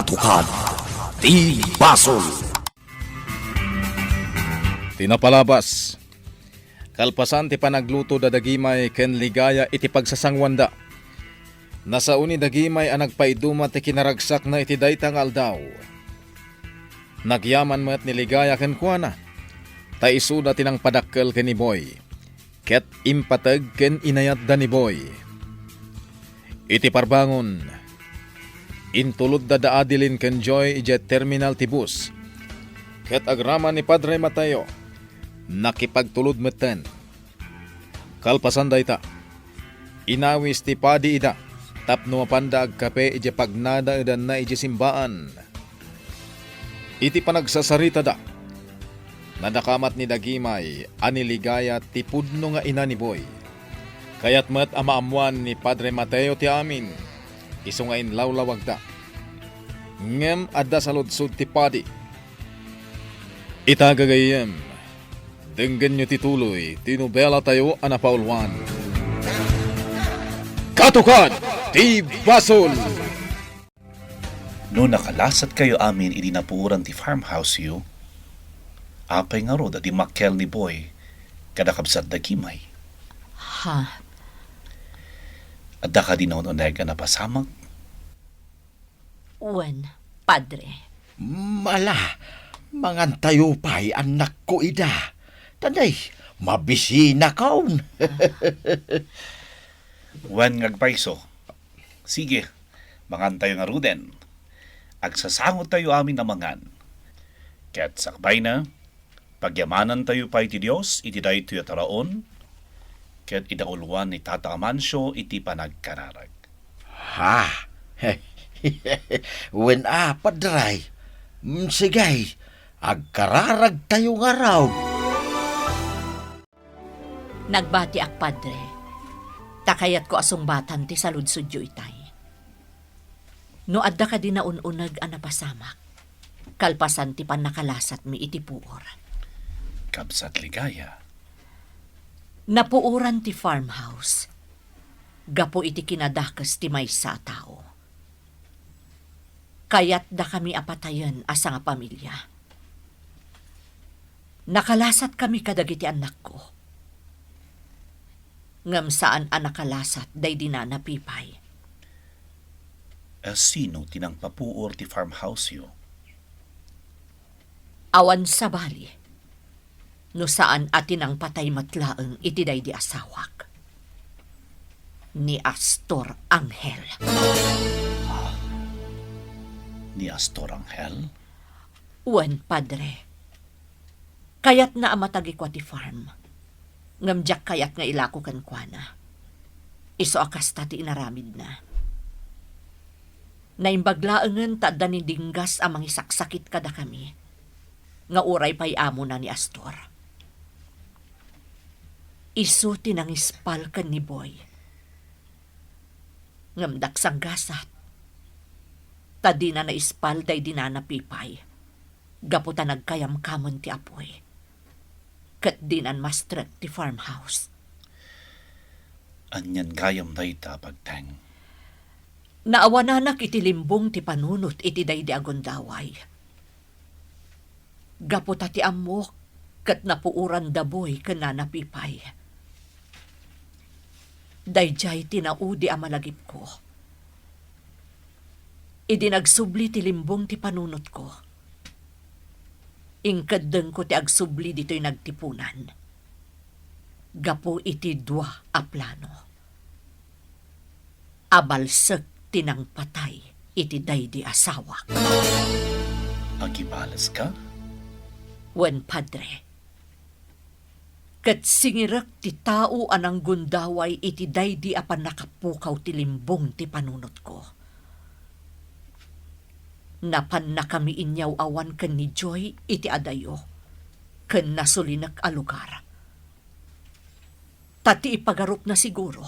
Katukad ti Basol. Tinapalabas. Kalpasan ti panagluto da dagimay ken ligaya iti pagsasangwanda. Nasauni dagimay ang nagpaiduma ti kinaragsak na iti daytang aldaw. Nagyaman met ni ligaya ken kuana. Ta isuda tinang padakkel ken ni Boy. Ket impateg ken inayat da ni Boy. Iti parbangon. Intulod da daadilin ken Joy ije terminal ti bus. Ket agraman ni Padre Mateo. Nakipagtulod meten. Kalpasan dayta. Inawis ti padi ida. Tapno mapanda ag kape ije pagnada edan na ije simbaan. Iti panagsasarita da. Nadakamat ni dagimay aniligaya ti pudno nga ina ni Boy. Kayat met amaamuan ni Padre Mateo ti amin. Isu nga inlawlawag da. Ngem adda sa ludsud ti padi. Itagagayem. Denggan nyo tituloy, tinubela tayo anapaulwan. Katukad ti Basol! No nakalasat kayo amin idi napuuran ti farmhouse yu, apay nga ro di makkel ni Boy kada kabsat da kimay. Ha? Adda ka di naununeg na pasamag? Wen, Padre. Mala, mangantayo pa'y anak ko ida. Tanay, mabisina kaon. Wen ngagpaiso. Sige, mangantayo nga ruden. Agsasangot tayo amin na mangan. Kaya't sakbay na, pagyamanan tayo pa iti Diyos, iti dahi tuyo taraon, kaya't idauluan ni Tata Amancio iti panagkararag. Ha? Wen Padray. Sigay, agkararag tayo nga raw. Nagbati ak, Padre. Takayat ko asong batan ti saludsudyo itay. No adda ka din na ununag anapasamak. Kalpasan ti panakalasat mi iti puor. Kabsat ligaya. Napuuran ti farmhouse. Gapo iti kinadakas ti maysa a tao. Kayat da kami apatayan asa nga pamilya. Nakalasat kami kadagiti anak ko. Ngam saan ang nakalasat day di na napipay. Sino tinang papuor ti farmhouse yu? Awan sa bali. No saan atin ang patay matlaeng iti day di asawak. Ni Astor Angel. Ni Astor Angel? Wen, Padre. Kayat na amatagi ko ti farm. Ngamjak kayat nga ilako kan kuana. Iso akas tati inaramid na. Naimbaglaengen tadda ni dinggas amang isaksakit kada kami. Nga uray pa'y amo na ni Astor. Iso tinangispal kan ni Boy. Ngamdak sang gasat. Tadi na naispal day di na napipay. Gaputa nagkayam kamon ti apoy. Kat dinan mastret ti farmhouse. Anyan gayam na ita pagteng. Naawananak iti limbong ti panunot iti day di agondaway. Gaputa ti amok kat napuuran daboy ken nanapipay. Dayjay tinaudi a malagip ko. Idi nagsubli ti limbong ti panunot ko. Ingkadeng ko ti agsubli dito'y nagtipunan. Gapo iti dua a plano. Abalsek tinang patay iti daydi asawak. Agibalas ka? Wen, Padre. Kat singirak ti tao anang gundaway iti daydi apan nakapukaw ti limbong ti panunot ko. Napan na kami inyaw awan ken ni Joy iti adayo, ken nasulinak a lugar. Tati ipagarup na siguro,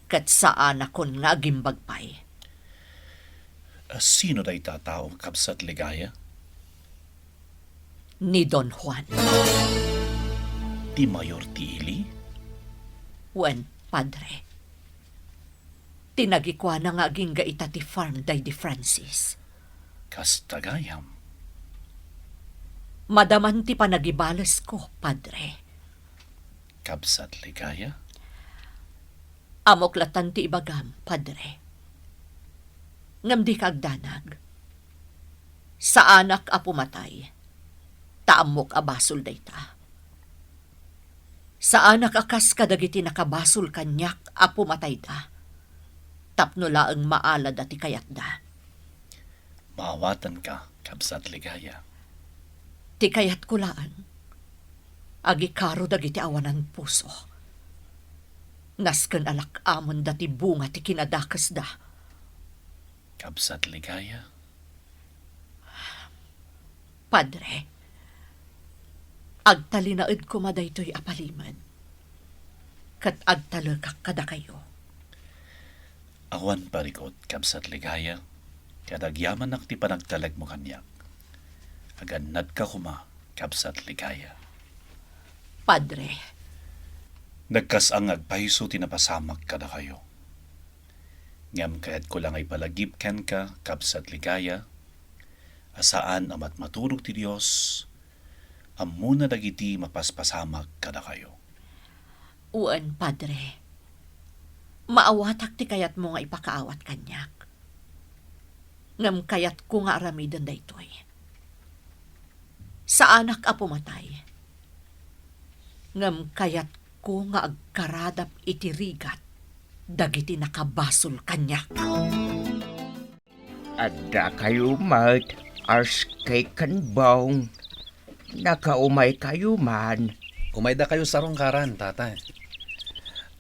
kat saan akon nga agimbagpay. Sino day tatao kabsat ligaya? Ni Don Juan. Ti Mayor Tili? Wen, Padre. Tinagikwa na nga aging gaita ti farm day di Francis. Kastagayam. Madaman ti panagibales ko, Padre. Kabsat ligaya. Amoklatan ti ibagam, Padre. Ngam di kagdanag. Sa anak a pumatay, taamok a basol dayta. Sa anak akas kadagiti nakabasol kanyak a pumatay da. Tapno laeng maalad ati kayat da. Maawatan ka, kabsat ligaya. Ti kayat kulaan. Agi karo dagiti awanan puso. Nasken alak amon dati bunga ti kinadakas da. Kabsat ligaya. Padre, agtalinaed ko madaytoy apaliman. Kat agtalakak kada kayo. Awan parikot, kabsat ligaya. Kadagyaman nak ti panagtalag mo kanyak. Aganad ka kuma, kabsat ligaya. Padre, Nagkasang agpaiso tinapasamak kada kayo. Ngam kaya't ko lang ay palagip ken ka, kabsat ligaya. Asaan amat maturog ti Diyos, amuna dagiti mapaspasamak kada kayo. uan Padre. Maawatak ti kayat mo nga ipakaawat kanyak. Ngam kayat ko nga aramidan daytoy. Sa anak a pumatay. Ngam kayat ko nga agkaradap itirigat. Dagiti nakabasol kanyak. Ada kayo mat, ars kay kanbong. Nakaumay kayo man. Umayda kayo sa rongkaran, tatay.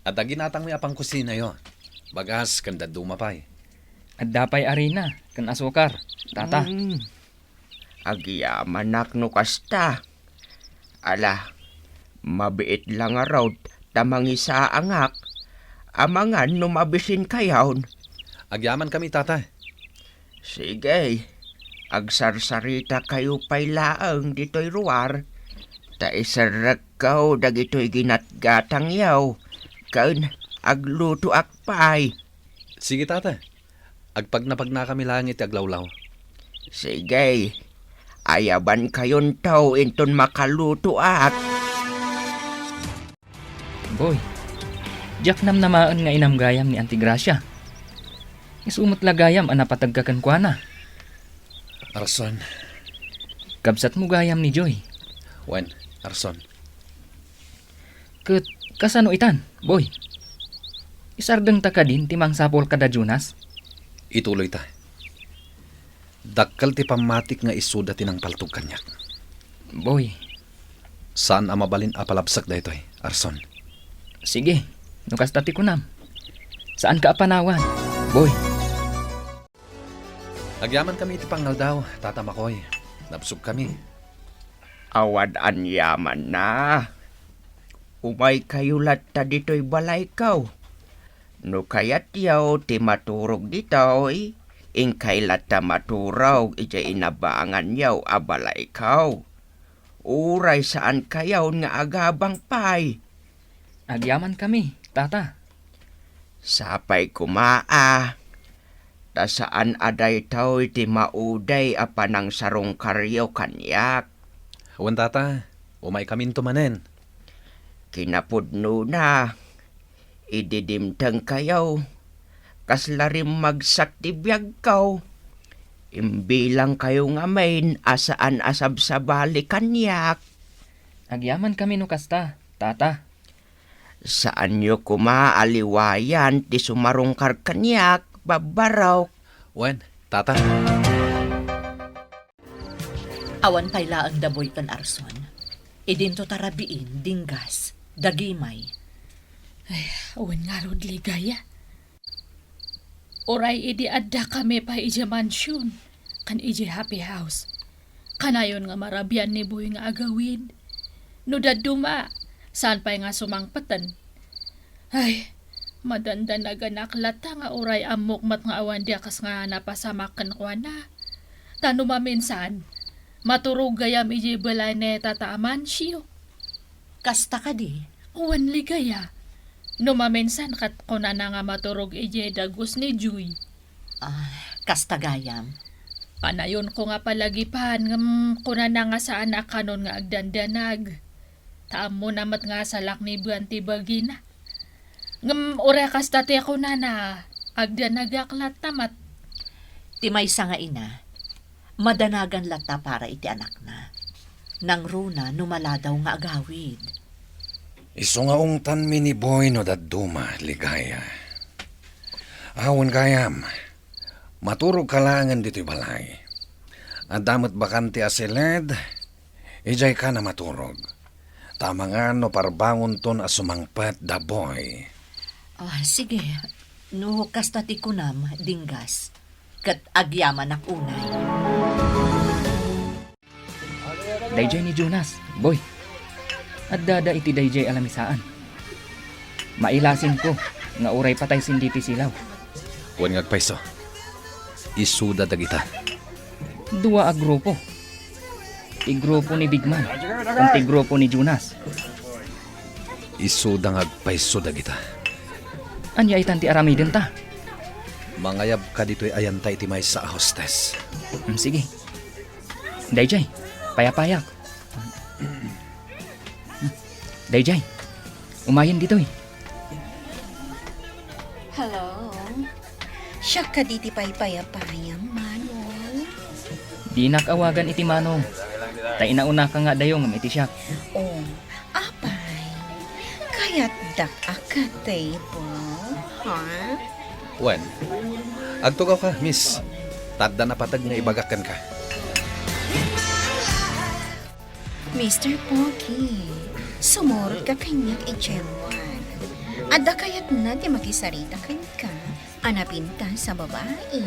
At ginatang may apang kusina yo. Bagas, kanda dumapay. At dapay arena, kan asukar, tata. Agyaman no kasta. Ala, mabiit lang araw, tamang isa angak. Amangan no mabisin kayawn. Agyaman kami, tatay. Sige, agsarsarita kayo pay laang dito'y ruwar. Ta isarag kaw dagito'y ginatgatang yaw. Kaun agluto akpay. Sige, tatay. Agpag na kami langit aglawlaw. Sige, ayaban kayon tao inton makaluto ak. Boy, jak nam namaan nga inam gayam ni Auntie Gracia. Isumot la gayam anapatagkakan kwa na. Arson. Kabsat mo gayam ni Joy. Wen, Arson. Ket kasano itan, boy? Isardeng ta ka din timang sapol kada Jonas. Ituloy ta. Dakkal ti pamatik nga isuda tinang paltog kanyak. Boy, Saan amabalin apalabsak daytoy, Arson? sige, nukas tati ko nam. Saan ka apanawan, boy? Agyaman kami iti pangal daw, tata Makoy. Napsog kami. Awad anyaman na. Umay kayo latta dito'y balay kaw. No kayat yaw ti maturog dito'y. Ingkay latta maturaw ija inabangan yaw abalay kaw. Uray saan kayaw nga agabang pay. Agyaman kami, tata. Sapay kumaa. Ta saan aday tao iti mauday apanang sarong karyo kanyak. Wen, tata. Umay kami tumanen. Kinapudno na. Ididimtang kayaw. Kaslarim magsaktibyag kaw. Imbilang kayo nga main asaan asab sa bali kanyak. Agyaman kami nukasta, tata. Saan nyo kumaaliwayan ti sumarungkar kanyak babaraw. Wen, tata. Awan pay laang daboy kan Arson. Idinto tarabiin, dinggas, dagimay. Awan nga rod ligaya. Oray idi adda kami pa ije mansyon. Kan ije happy house. Kanayon nga marabyan ni Boy nga agawid. No daduma, saan pa nga sumangpatan. Ay, madandan na ganaklata nga oray amok mat nga awan di akas nga napasamakan ko na. Tano maminsan, maturog gayam ije balay ne tataaman siyo. Kasta ka di. Uwan ligaya. No maminsan kat ko na nga maturog ije dagus ni Joy. Kasta gayam. Panayon ko nga palagipan ngam kuna na nga sa anak kanon nga agdandanag. Taam mo namat nga sa lakni buwan ti bagina. Ngam orekas dati ako na agdanagaklat tamat. Ti maysa nga ina, madanagan lata para iti anak na. Nang runa numaladaw nga agawid. Iso nga ungtan mi ni Boy no daduma, ligaya. Awan kayam, maturog kalangan dito'y balay. Adamot bakanti asiled, ijay ka na maturog. Tama nga no parbangon ton asumangpat da Boy. Sige, no kasta ti kunam, dinggas. Kat agyaman ak unay. Dayjay ni Jonas, boy. At dada iti dayjay alamisaan. Mailasin ko, nga uray patay sinditi silaw. Huwag ngagpaiso. Isuda dagita. Dua a grupo. Ti grupo ni Bigman, at ti grupo ni Jonas. Isuda ngagpaiso dagita. Anya itan ti aramiden ta. Mangayab ka dito'y ayantay ti may sa hostess. Sige. Dayjay, payapayak. Dayjay, umayin dito eh. Hello? Siya ka diti paypayapayam, Manong. Di nakawagan iti manong. Tay nauna ka nga dayong iti siya. Oh, apay. Kaya't dak akatay po, ha? Wen, agtugaw ka, miss. Tadda na patag nga ibagakan ka. Mr. Pogi, sumurot ka kanyang ijewan. Adda kaya't na di makisarita kan ka. Anapinta sa babae.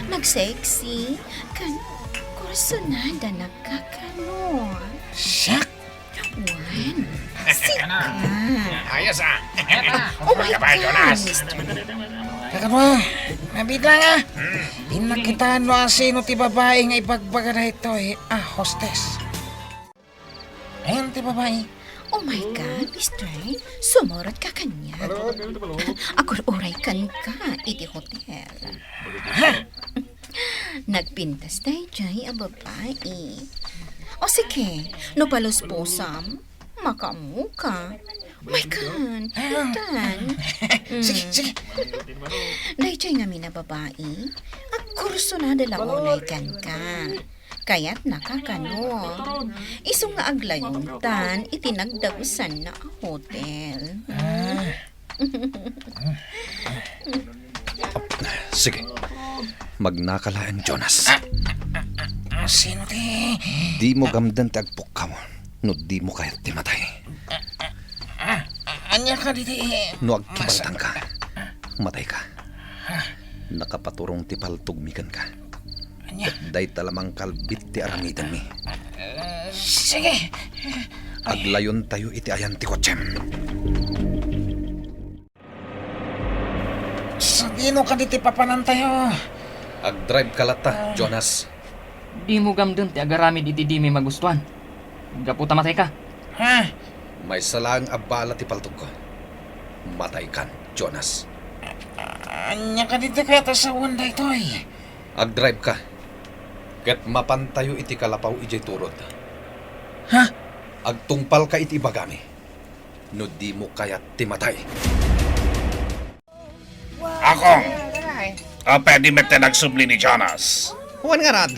Nagsexy. Kan kursunada nagkakano. Sak! Wan, sika. Ayos ah! Oh my God, Mr. Kakanwa, nabigla nga. Inakitaan mo ang sino ti babae nga ibagbaga na ito hostess. Ayun ti babae. Oh my God, Mr. Sumurot ka kanya. Ako oray kan ka, iti hotel. Nagpintas tayo dyan ang babae. O sige, no palos posam, makamu ka. Oh my God, tan. Sige. Dahil dyan nga mina babae, ang kurso na dalaunay kan ka. Kaya't nakakano. Isong nga aglayuntan, itinagdagusan na ang hotel. Sige. Magnakalaan, Jonas. Sino ti? Di mo gamdan tagpok ka mo. No di mo kaya timatay. Anya ka diti? No agkibaltan ka. Matay ka. Nakapaturong ti paltugmikan ka. Anya? Day talamang kalbit ti aramidan mi. Sige. Aglayon tayo iti ayan ti kotsem. Sino ka diti papanan tayo? Agdrive ka lata, Jonas. Di mo gamdun ti agaramid iti di mi magustuhan. Gaputa matay ka. Ha? May salang abala ti paltog ko. Matay kan, Jonas. Anya ka diti kaya ta sa wanda ito Agdrive ka. Ket mapantayo iti kalapaw ijay turod. Ha? Agtungpal ka iti bagami. No di mo kaya timatay. Ako! Pwede mete nagsubli ni Jonas. Huwag nga rad.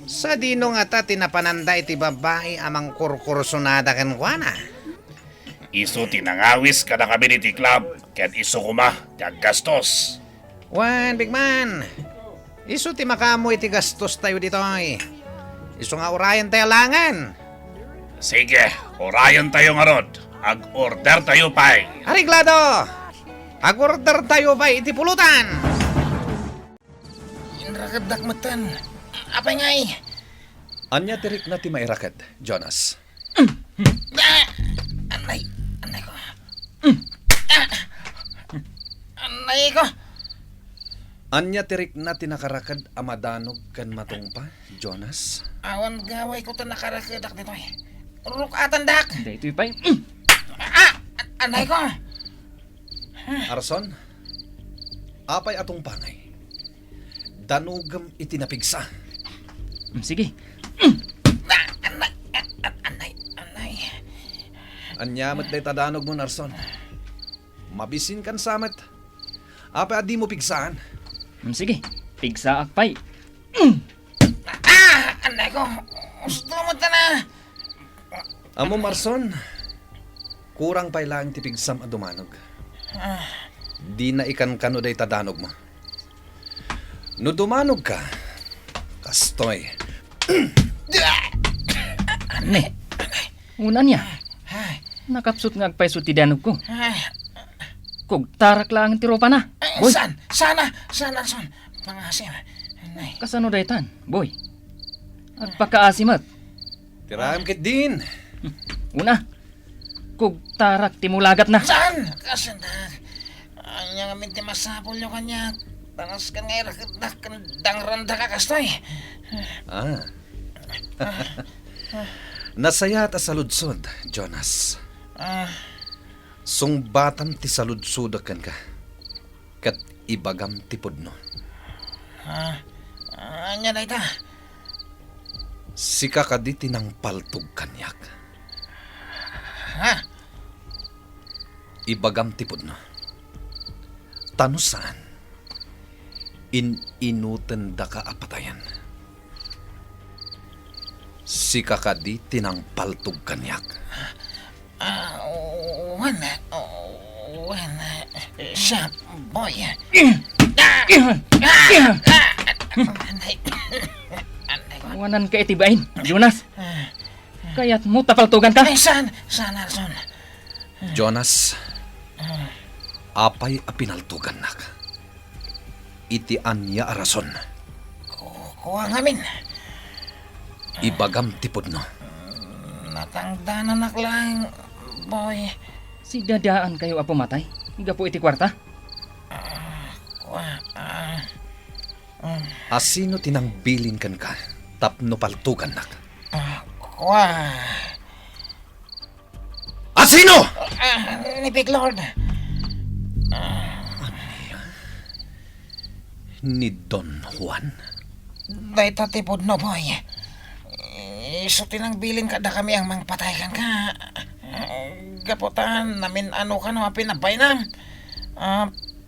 Sa dino nga ta tinapananda iti babae amang kurkursunada kan kuana. Isu tinangawis ka na kami ni club. Ket isu kuma, tiag gastos. Wan, big man. Isu ti makamo iti gastos tayo dito Isu nga urayan tayo langan. Sige, orayan tayo nga rod. Ag-order tayo pa'y. Ariglado! Ag-order tayo ba iti pulutan? Inrakadak matan. Apay ngay? Anya tirik na ti mairakad, Jonas. Anay ko. Anay ko. Anya tirik na tinakarakad amadanog kan matungpa, Jonas. Awan gaway ko ta nakarakadak dito Rukatan dak. Dito ipay. Anay ko. Arson, apay atong pangay. danugam itinapigsa. Sige. Anay. Anyamat day tadanog mo, Narson. Mabisin kan samet. Apa adi mo pigsaan? Sige. Pigsa akpay. Anay ko. Gusto mo ta na. Amo, Marson, kurang pa ilang tipigsam at dumanog. Di na ikan kano day tadanog mo. No dumanog ka, kastoy. Ne. Una niya. Nakapsut nga agpay ti danog ko. Kung tarak lang ang tiropa na. Boy, Sana, son. Pangasim. Anay. kasano daytan? Boy. Agpakaasimat. Tiraam kit din. Una. Kung tarak timulagat na. Saan? Kasandag. Anya nga minti masapol yung kanya. Tanas ka nga dang randa ka kastoy. Nasaya ta saludsod, Jonas. Sungbatan ti saludsudakan ka. Kat ibagam ti pudno. Anya na ita. Sika ka di tinang paltog kanyak. Ibagam ti pudno. Tano saan? Inuten da ka apatayan. Sika ka di tinang paltog kanyak. Siya, boy. Wanan ka itibain, Jonas. Kaya't mo tapaltugan ka. Ay, saan, Arson? Jonas, apay apinaltugan nak. Iti anya arason. Kuha ngamin. Ibagam tipod no. Natangdanan nak lang, boy. Si dadaan kayo apo matay. Gapo iti kwarta. Asino tinang bilin kan ka? Tapno paltugan nak. Kuha. Asino? Ni Big Lord. Ni Don Juan. Day tatipod no, boy. Iso tinang bilin kada kami ang mangpatayan ka. Gaputan namin ano ka no, pinabay na.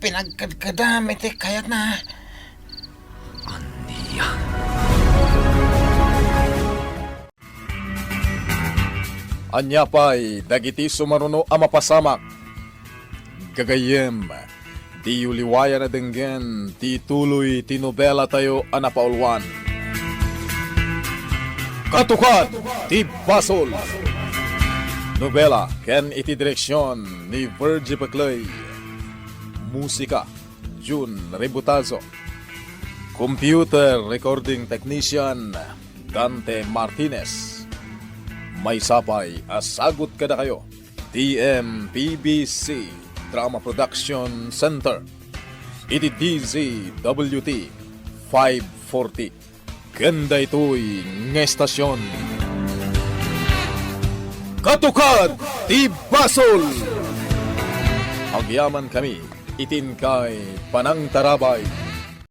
Pinagkadkadam, iti kayat na. Aniya. Anya pa'y dagiti sumaruno a mapasamak. Gagayem, di uliwaya na denggen, ti tuloy ti nobela tayo a napaulwan. Katukat, ti Basol. Nobela, ken iti direksyon ni Virgie Baclay. Musika, June Rebutazo. Computer Recording Technician, Dante Martinez. May sapay, asagot kada kayo. TMPBC Drama Production Center. Iti DZWT 540. Ganda ito'y ngestasyon. Katukad ti Basol. Agyaman kami, itin kay Panang Tarabay.